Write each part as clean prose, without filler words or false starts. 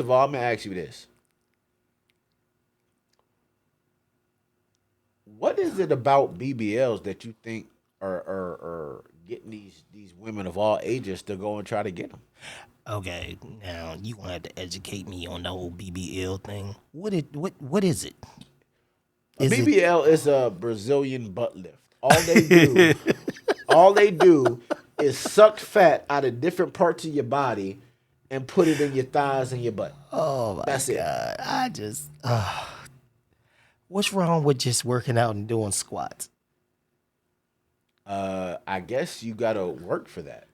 First of all, I'm gonna ask you this: what is it about BBLs that you think are getting these women of all ages to go and try to get them? Okay, now you gonna have to educate me on the whole BBL thing. What is it? A Is it BBL is a Brazilian butt lift. All they do is suck fat out of different parts of your body and put it in your thighs and your butt. Oh my That's it. god! I just what's wrong with just working out and doing squats? I guess you gotta work for that.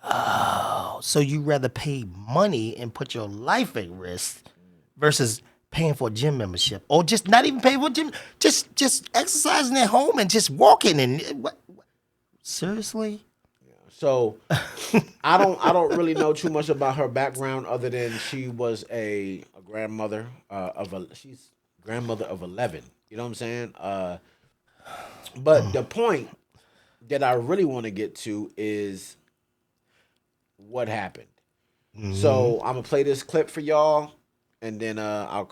Oh, so you rather pay money and put your life at risk versus paying for a gym membership, or just not even paying for a gym, just exercising at home and just walking and what? Seriously? So I don't really know too much about her background other than she was a grandmother she's grandmother of 11. You know what I'm saying? But the point that I really want to get to is what happened. So I'm gonna play this clip for y'all, and then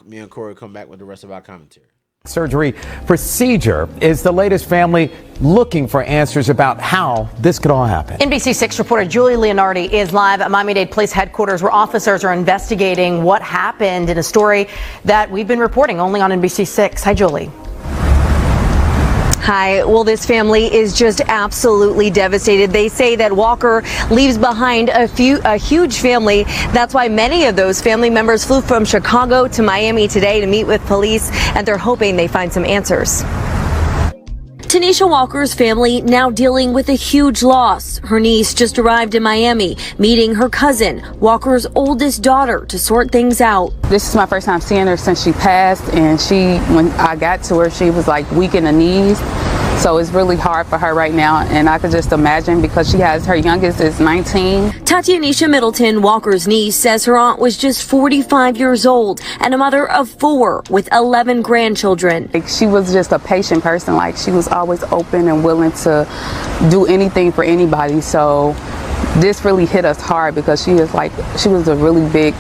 me and Corey come back with the rest of our commentary. Surgery procedure. Is the latest family looking for answers about how this could all happen? NBC6 reporter Julie Leonardi is live at Miami-Dade Police Headquarters, where officers are investigating what happened in a story that we've been reporting only on NBC6. Hi, Julie. Hi. Well, this family is just absolutely devastated. They say that Walker leaves behind a huge family. That's why many of those family members flew from Chicago to Miami today to meet with police, and they're hoping they find some answers. Tanisha Walker's family now dealing with a huge loss. Her niece just arrived in Miami, meeting her cousin, Walker's oldest daughter, to sort things out. This is my first time seeing her since she passed, and when I got to her, she was like weak in the knees. So it's really hard for her right now, and I could just imagine because her youngest is 19. Tatianisha Middleton, Walker's niece, says her aunt was just 45 years old and a mother of 4 with 11 grandchildren. She was just a patient person. Like, she was always open and willing to do anything for anybody. So this really hit us hard because she was a really big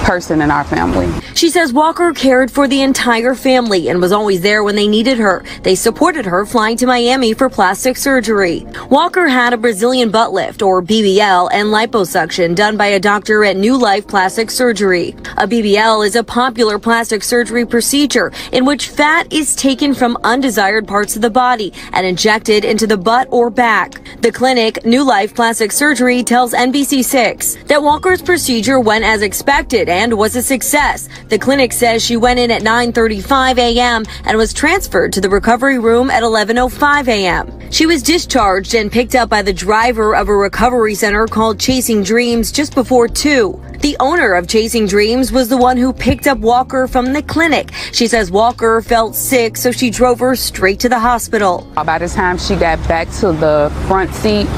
person in our family. She says Walker cared for the entire family and was always there when they needed her. They supported her flying to Miami for plastic surgery. Walker had a Brazilian butt lift, or BBL, and liposuction done by a doctor at New Life Plastic Surgery. A BBL is a popular plastic surgery procedure in which fat is taken from undesired parts of the body and injected into the butt or back. The clinic, New Life Plastic Surgery, tells NBC6 that Walker's procedure went as expected and was a success. The clinic says she went in at 9:35 a.m. and was transferred to the recovery room at 11:05 a.m. She was discharged and picked up by the driver of a recovery center called Chasing Dreams just before 2. The owner of Chasing Dreams was the one who picked up Walker from the clinic. She says Walker felt sick, so she drove her straight to the hospital. By the time she got back to the front seat,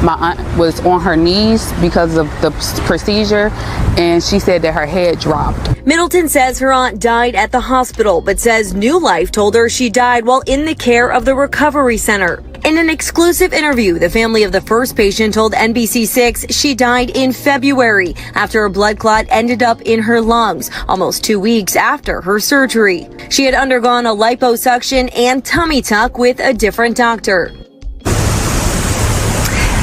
my aunt was on her knees because of the procedure, and she said that her head dropped. Middleton says her aunt died at the hospital, but says New Life told her she died while in the care of the recovery center. In an exclusive interview, the family of the first patient told NBC6 she died in February after a blood clot ended up in her lungs, almost 2 weeks after her surgery. She had undergone a liposuction and tummy tuck with a different doctor.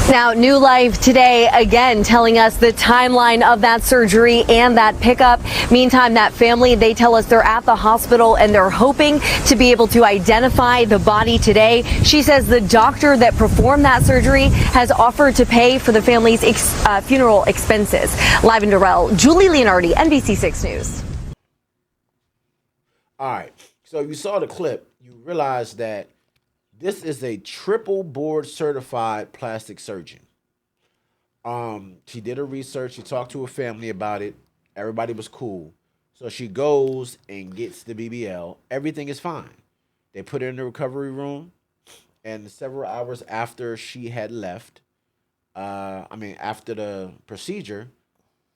Now, New Life today, again, telling us the timeline of that surgery and that pickup. Meantime, that family, they tell us they're at the hospital and they're hoping to be able to identify the body today. She says the doctor that performed that surgery has offered to pay for the family's funeral expenses. Live in Durrell, Julie Leonardi, NBC6 News. All right. So you saw the clip, you realize that this is a triple board certified plastic surgeon. She did her research. She talked to her family about it. Everybody was cool. So she goes and gets the BBL. Everything is fine. They put her in the recovery room, and several hours after she had left, after the procedure,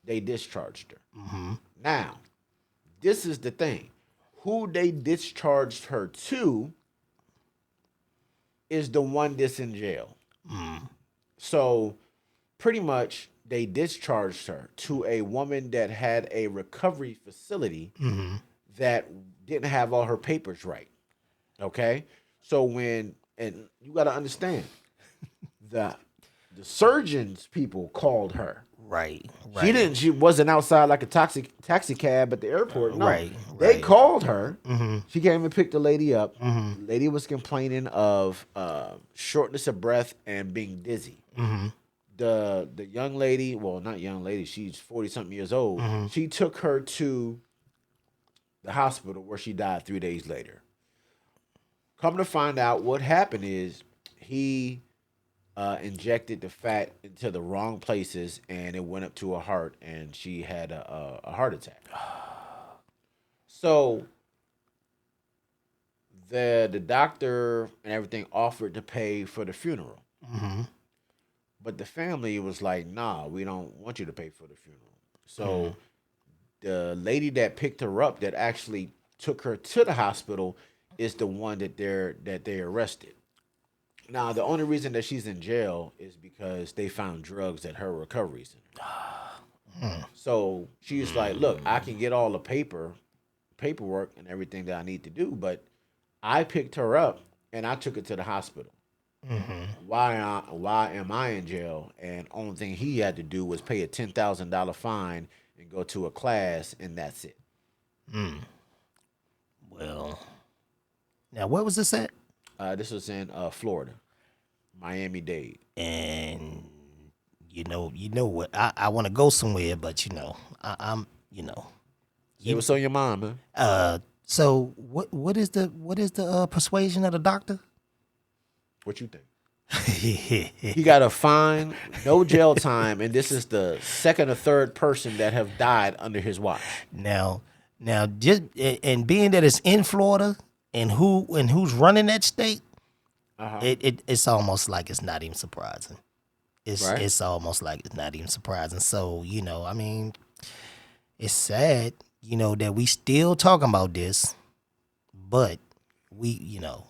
they discharged her. Mm-hmm. Now, this is the thing. Who they discharged her to is the one that's in jail. So pretty much they discharged her to a woman that had a recovery facility that didn't have all her papers right. Okay, so and you got to understand, the surgeons people called her. Right. She wasn't outside like a taxi cab at the airport. No, Right. they called her. She came and picked the lady up. The lady was complaining of shortness of breath and being dizzy. The young lady, well, not young lady, she's 40-something years old. She took her to the hospital where she died 3 days later. Come to find out, what happened is he injected the fat into the wrong places, and it went up to her heart, and she had a heart attack. So the doctor and everything offered to pay for the funeral. But the family was like, nah, we don't want you to pay for the funeral. So the lady that picked her up, that actually took her to the hospital, is the one that they arrested. Now, the only reason that she's in jail is because they found drugs at her recovery center. So she's like, look, I can get all the paperwork and everything that I need to do, but I picked her up and I took her to the hospital. Why am I in jail? And only thing he had to do was pay a $10,000 fine and go to a class, and that's it. Well, now where was this at? This was in Florida, Miami-Dade. And you know what? I want to go somewhere, but I'm. It was on your mom, man. So what is the persuasion of the doctor? What you think? He got a fine, no jail time, and this is the second or third person that have died under his watch. Now, just and being that it's in Florida, and who's running that state, it's almost like it's not even surprising. It's almost like it's not even surprising. So I mean, it's sad, that we still talking about this, but we know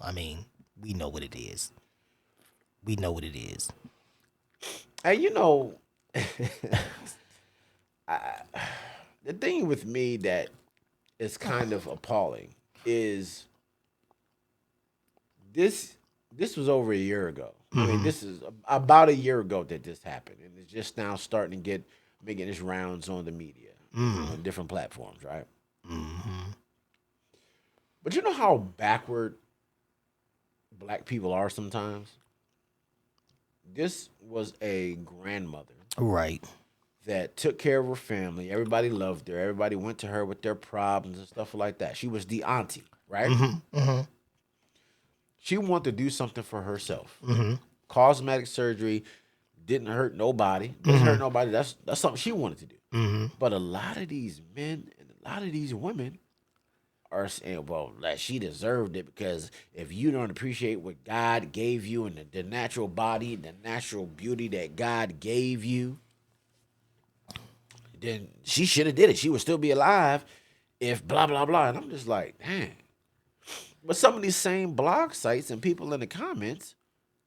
what it is. We know what it is. And the thing with me that is kind of appalling is this was over a year ago. I mean, this is about a year ago that this happened, and it's just now starting to making its rounds on the media, on different platforms, right? But you know how backward black people are sometimes? This was a grandmother, right, that took care of her family. Everybody loved her. Everybody went to her with their problems and stuff like that. She was the auntie, right? She wanted to do something for herself. Cosmetic surgery didn't hurt nobody. Doesn't hurt nobody. That's something she wanted to do. But a lot of these men and a lot of these women are saying, well, that she deserved it, because if you don't appreciate what God gave you and the natural body, the natural beauty that God gave you, then she should have did it. She would still be alive if blah, blah, blah. And I'm just like, damn. But some of these same blog sites and people in the comments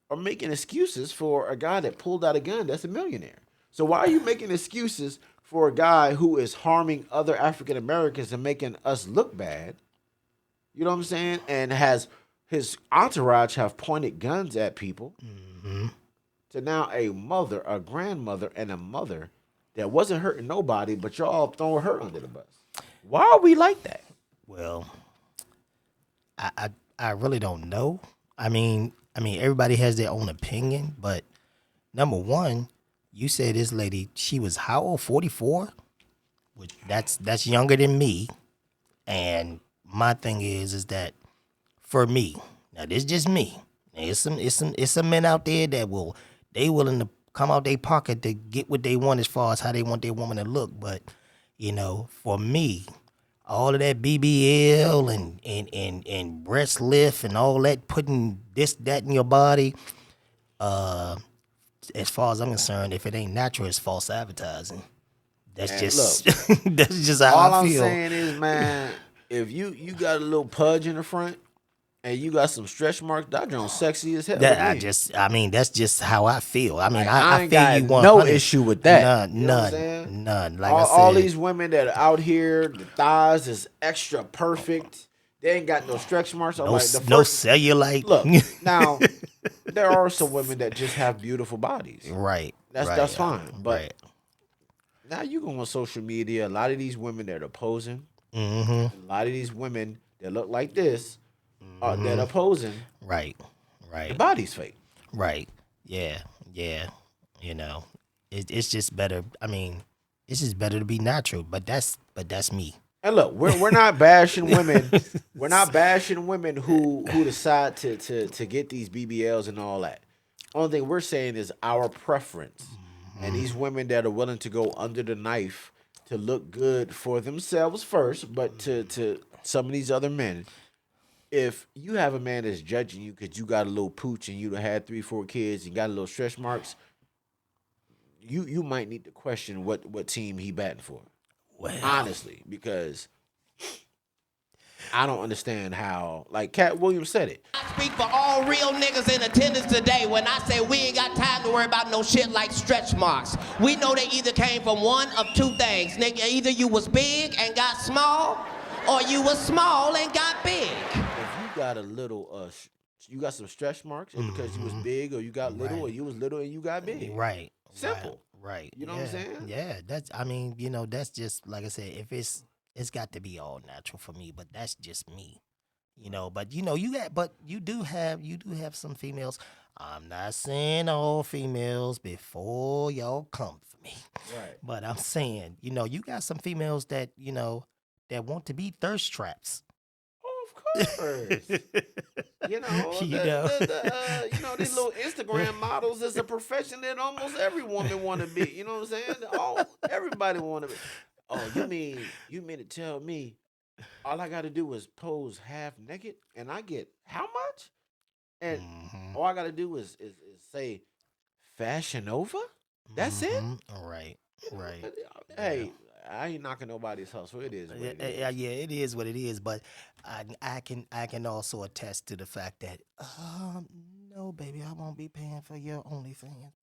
are making excuses for a guy that pulled out a gun that's a millionaire. So why are you making excuses for a guy who is harming other African Americans and making us look bad? You know what I'm saying? And has his entourage have pointed guns at people. To now a mother, a grandmother, and a mother that wasn't hurting nobody, but y'all throwing her under the bus. Why are we like that? Well, I really don't know. I mean, everybody has their own opinion, but number one, you said this lady, she was how old? 44? Which that's younger than me. And my thing is that for me, now this is just me. It's some men out there that they willing to come out their pocket to get what they want as far as how they want their woman to look. But for me, all of that BBL and breast lift and all that, putting this, that in your body, as far as I'm concerned, if it ain't natural, it's false advertising. That's And just look, that's just how All I I'm feel. saying is, man, if you got a little pudge in the front, and you got some stretch marks, that joint sexy as hell. That to me. I mean, that's just how I feel. I mean, Like, I ain't feel got you 100. no issue with that. None, You know what I'm saying? none. Like I said, all these women that are out here, the thighs is extra perfect. They ain't got no stretch marks. I'm no, like, the no first, cellulite. look, now there are some women that just have beautiful bodies. Right. That's fine. But right. now you go on social media, a lot of these women that are posing, Mm-hmm. a lot of these women that look like this, that are posing, Right. the Right. body's fake. Right. Yeah. Yeah. You know, it's just better. I mean, it's just better to be natural. But that's me. And look, we're not bashing women. We're not bashing women who decide to get these BBLs and all that. Only thing we're saying is our preference. And these women that are willing to go under the knife to look good for themselves first, but to some of these other men, if you have a man that's judging you because you got a little pooch and you done had 3-4 kids and got a little stretch marks, you might need to question what team he batting for. Well, Honestly, because I don't understand how, like Cat Williams said it. I speak for all real niggas in attendance today when I say we ain't got time to worry about no shit like stretch marks. We know they either came from one of two things. Nigga, either you was big and got small, or you was small and got big. If you got a little, you got some stretch marks, it's because you was big, or you got little, or you was little and you got big. right. Simple. Right. You know what I'm saying? Yeah. That's. I mean, you know, that's just like I said. If it's got to be all natural for me, but that's just me. You know, but you know, you do have some females. I'm not saying all females before y'all come for me. Right. But I'm saying, you know, you got some females that, you know, that want to be thirst traps. Oh, of course. You know, You know. you know, these little Instagram models is a profession that almost every woman want to be. You know what I'm saying? Everybody want to be. Oh, you mean to tell me all I got to do is pose half naked and I get how much? And all I got to do is say Fashion Nova? That's it? Right. Right. Hey, I ain't knocking nobody's hustle. It is what it is. Yeah, it is what it is. But I can also attest to the fact that no, baby, I won't be paying for your OnlyFans.